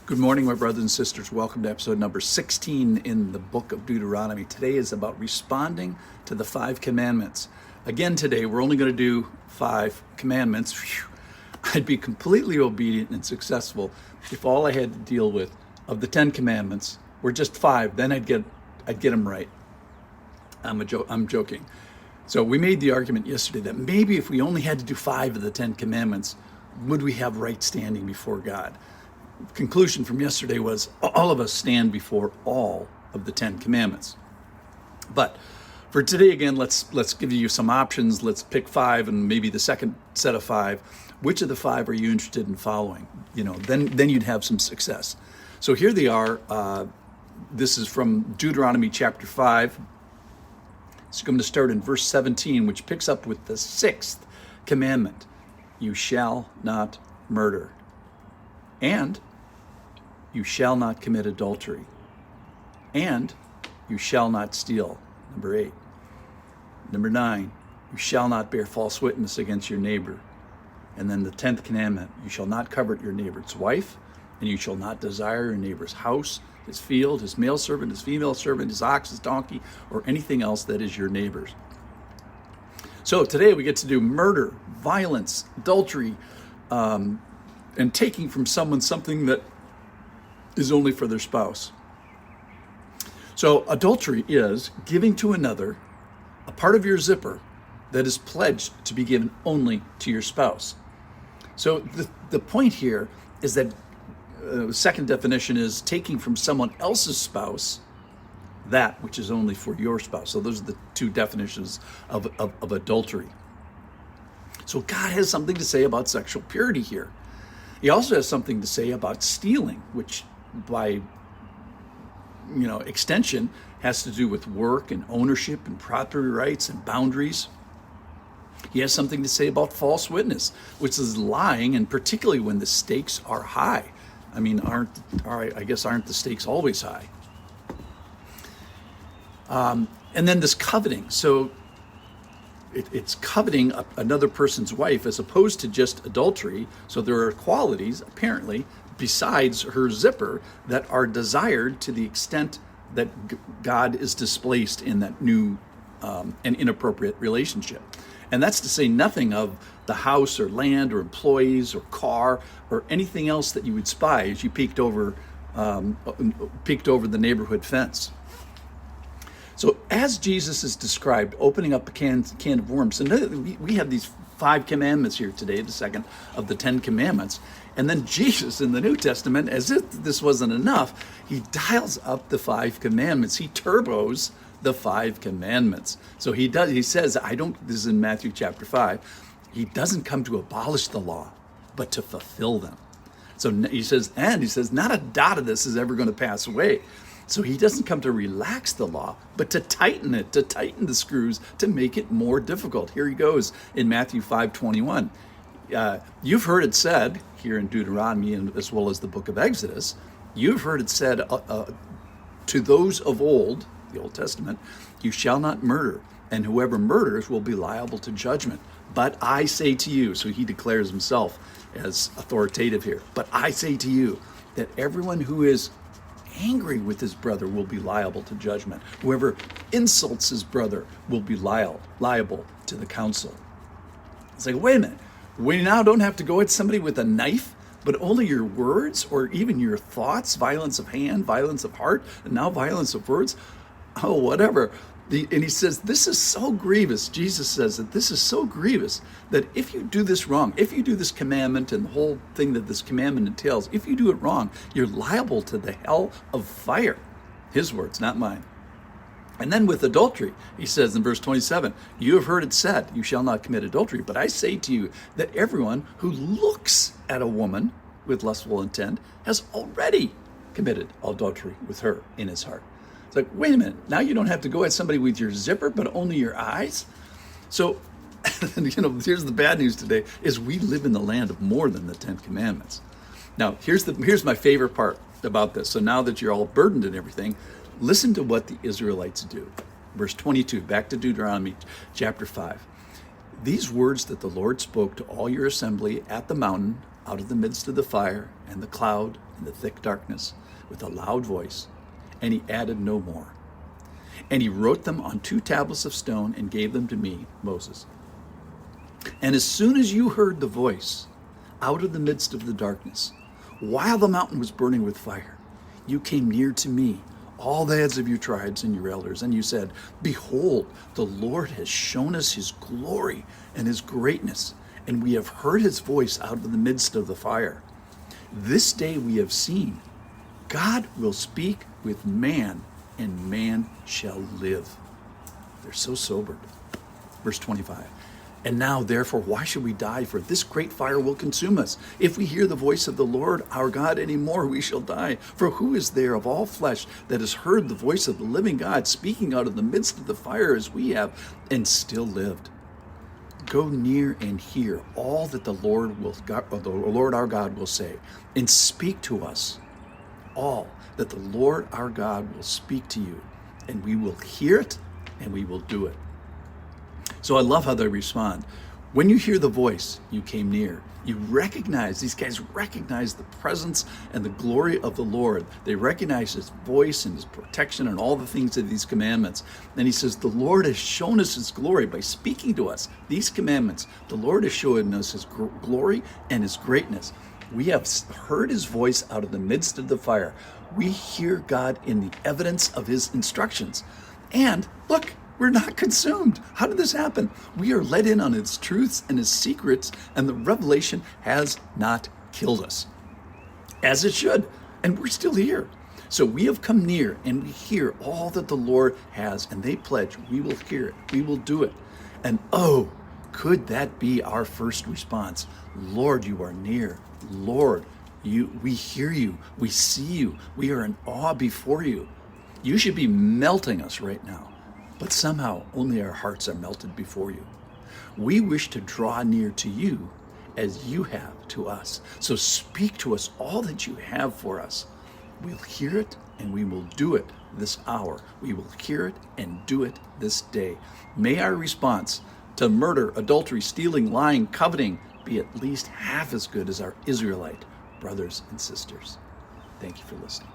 Good morning, my brothers and sisters. Welcome to episode number 16 in the book of Deuteronomy. Today is about responding to the 5 commandments. Again, today we're only going to do 5 commandments. Phew. I'd be completely obedient and successful if all I had to deal with of the 10 commandments were just 5. Then I'd get them right. I'm joking. So we made the argument yesterday that maybe if we only had to do 5 of the 10 commandments, would we have right standing before God? Conclusion from yesterday was all of us stand before all of the 10 commandments. But for today, again, let's give you some options. Let's pick 5 and maybe the second set of 5. Which of the 5 are you interested in following? Then you'd have some success. So here they are. This is from Deuteronomy chapter 5. So I'm going to start in verse 17, which picks up with the 6th commandment. You shall not murder. And you shall not commit adultery. And you shall not steal. Number 8. Number 9, you shall not bear false witness against your neighbor. And then the 10th commandment, you shall not covet your neighbor's wife, and you shall not desire your neighbor's house, his field, his male servant, his female servant, his ox, his donkey, or anything else that is your neighbor's. So today we get to do murder, violence, adultery, and taking from someone something that is only for their spouse. So adultery is giving to another a part of your zipper that is pledged to be given only to your spouse. So the point here is that the second definition is taking from someone else's spouse that which is only for your spouse. So those are the 2 definitions of adultery. So God has something to say about sexual purity here. He also has something to say about stealing, which by extension has to do with work and ownership and property rights and boundaries. He has something to say about false witness, which is lying, and particularly when the stakes are high. I mean, aren't the stakes always high? And then this coveting. So it's coveting another person's wife as opposed to just adultery. So there are qualities, apparently, besides her zipper that are desired to the extent that God is displaced in that new and inappropriate relationship. And that's to say nothing of the house or land or employees or car or anything else that you would spy as you peeked over the neighborhood fence. So as Jesus is described, opening up a can of worms, and we have these 5 commandments here today, the second of the 10 commandments. And then Jesus in the New Testament, as if this wasn't enough, he dials up the 5 commandments. He turbos the 5 commandments. So he says, this is in Matthew chapter 5, he doesn't come to abolish the law, but to fulfill them. So he says, not a dot of this is ever going to pass away. So he doesn't come to relax the law, but to tighten it, to tighten the screws, to make it more difficult. Here he goes in Matthew 5:21. You've heard it said here in Deuteronomy, and as well as the book of Exodus, you've heard it said to those of old, the Old Testament, you shall not murder, and whoever murders will be liable to judgment. But I say to you, so he declares himself as authoritative here, but I say to you that everyone who is angry with his brother will be liable to judgment. Whoever insults his brother will be liable to the council. It's like, wait a minute. We now don't have to go at somebody with a knife, but only your words or even your thoughts, violence of hand, violence of heart, and now violence of words. Oh, whatever. And he says, this is so grievous. Jesus says that this is so grievous that if you do this wrong, if you do this commandment and the whole thing that this commandment entails, if you do it wrong, you're liable to the hell of fire. His words, not mine. And then with adultery, he says in verse 27, you have heard it said, you shall not commit adultery. But I say to you that everyone who looks at a woman with lustful intent has already committed adultery with her in his heart. It's like, wait a minute, now you don't have to go at somebody with your zipper, but only your eyes? So, here's the bad news today, is we live in the land of more than the 10 commandments. Now, here's my favorite part about this. So now that you're all burdened and everything, listen to what the Israelites do. Verse 22, back to Deuteronomy chapter 5. These words that the Lord spoke to all your assembly at the mountain out of the midst of the fire and the cloud and the thick darkness with a loud voice, and he added no more. And he wrote them on 2 tablets of stone and gave them to me, Moses. And as soon as you heard the voice out of the midst of the darkness, while the mountain was burning with fire, you came near to me, all the heads of your tribes and your elders, and you said, Behold, the Lord has shown us his glory and his greatness, and we have heard his voice out of the midst of the fire. This day we have seen, God will speak with man, and man shall live. They're so sobered. Verse 25. And now, therefore, why should we die? For this great fire will consume us. If we hear the voice of the Lord our God any more, we shall die. For who is there of all flesh that has heard the voice of the living God speaking out of the midst of the fire as we have, and still lived? Go near and hear all that the Lord our God will say, and speak to us all that the Lord our God will speak to you, and we will hear it and we will do it. So I love how they respond. When you hear the voice, you came near. You recognize, these guys recognize the presence and the glory of the Lord. They recognize his voice and his protection and all the things of these commandments. And he says, the Lord has shown us his glory by speaking to us these commandments. The Lord has shown us his glory and his greatness. We have heard his voice out of the midst of the fire. We hear God in the evidence of his instructions. And look, we're not consumed. How did this happen? We are let in on his truths and his secrets, and the revelation has not killed us, as it should. And we're still here. So we have come near, and we hear all that the Lord has, and they pledge, we will hear it, we will do it. And oh, could that be our first response? Lord, you are near. Lord, we hear you, we see you, we are in awe before you. You should be melting us right now. But somehow only our hearts are melted before you. We wish to draw near to you as you have to us. So speak to us all that you have for us. We'll hear it and we will do it this hour. We will hear it and do it this day. May our response to murder, adultery, stealing, lying, coveting be at least half as good as our Israelite brothers and sisters. Thank you for listening.